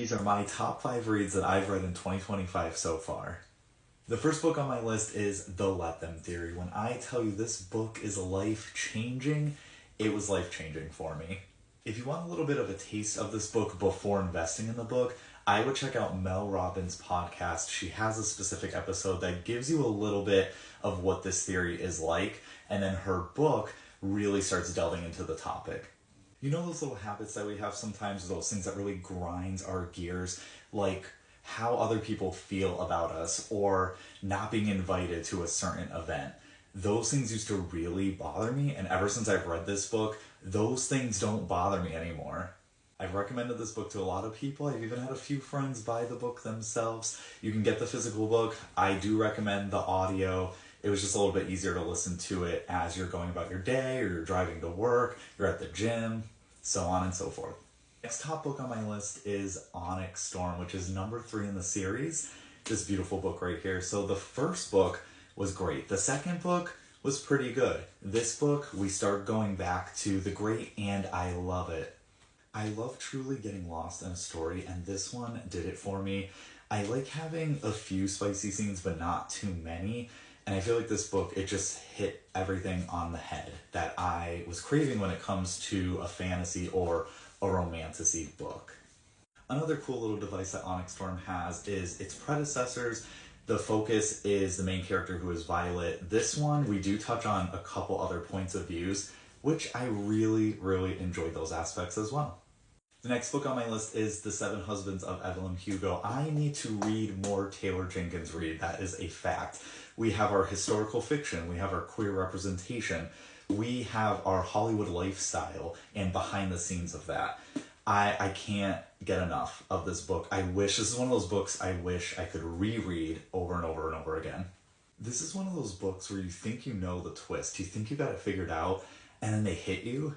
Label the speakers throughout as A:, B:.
A: These are my top 5 reads that I've read in 2025 so far. The first book on my list is The Let Them Theory. When I tell you this book is life-changing, it was life-changing for me. If you want a little bit of a taste of this book before investing in the book, I would check out Mel Robbins' podcast. She has a specific episode that gives you a little bit of what this theory is like, and then her book really starts delving into the topic. You know those little habits that we have sometimes, those things that really grinds our gears, like how other people feel about us or not being invited to a certain event. Those things used to really bother me, and ever since I've read this book, those things don't bother me anymore. I've recommended this book to a lot of people. I've even had a few friends buy the book themselves. You can get the physical book. I do recommend the audio. It was just a little bit easier to listen to it as you're going about your day, or you're driving to work, you're at the gym, so on and so forth. Next top book on my list is Onyx Storm, which is number 3 in the series. This beautiful book right here. So the first book was great. The second book was pretty good. This book, we start going back to the great, and I love it. I love truly getting lost in a story, and this one did it for me. I like having a few spicy scenes, but not too many. And I feel like this book, it just hit everything on the head that I was craving when it comes to a fantasy or a romantasy book. Another cool little device that Onyx Storm has is its predecessors. The focus is the main character, who is Violet. This one, we do touch on a couple other points of views, which I really, really enjoyed those aspects as well. The next book on my list is The Seven Husbands of Evelyn Hugo. I need to read more Taylor Jenkins Reid. That is a fact. We have our historical fiction. We have our queer representation. We have our Hollywood lifestyle and behind the scenes of that. I can't get enough of this book. This is one of those books I wish I could reread over and over and over again. This is one of those books where you think you know the twist. You think you got it figured out, and then they hit you.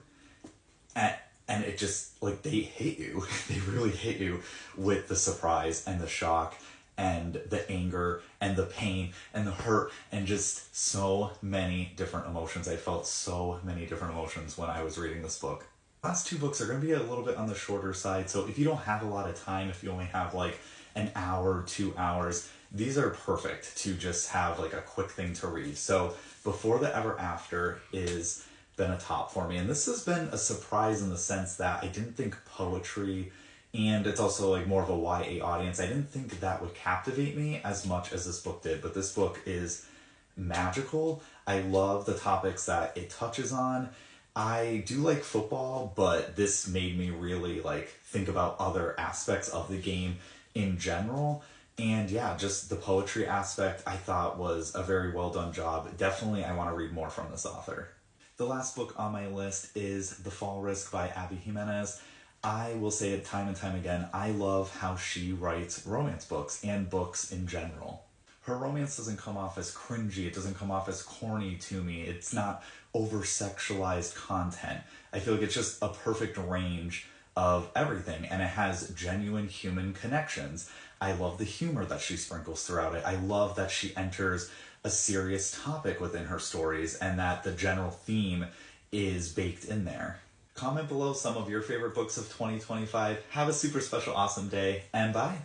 A: And it just, like, they hit you. They really hit you with the surprise and the shock and the anger and the pain and the hurt and just so many different emotions. I felt so many different emotions when I was reading this book. Last 2 books are going to be a little bit on the shorter side, so if you don't have a lot of time, if you only have like an hour, 2 hours, these are perfect to just have like a quick thing to read. So Before the Ever After is been a top for me, and this has been a surprise in the sense that I didn't think poetry, and it's also like more of a YA audience, I didn't think that would captivate me as much as this book did. But this book is magical. I love the topics that it touches on. I do like football, but this made me really like think about other aspects of the game in general. And yeah, just the poetry aspect I thought was a very well done job. Definitely I want to read more from this author. The last book on my list is The Fall Risk by Abby Jimenez. I will say it time and time again, I love how she writes romance books and books in general. Her romance doesn't come off as cringy, it doesn't come off as corny to me, it's not over-sexualized content. I feel like it's just a perfect range of everything, and it has genuine human connections. I love the humor that she sprinkles throughout it. I love that she enters a serious topic within her stories and that the general theme is baked in there. Comment below some of your favorite books of 2025. Have a super special awesome day, and bye!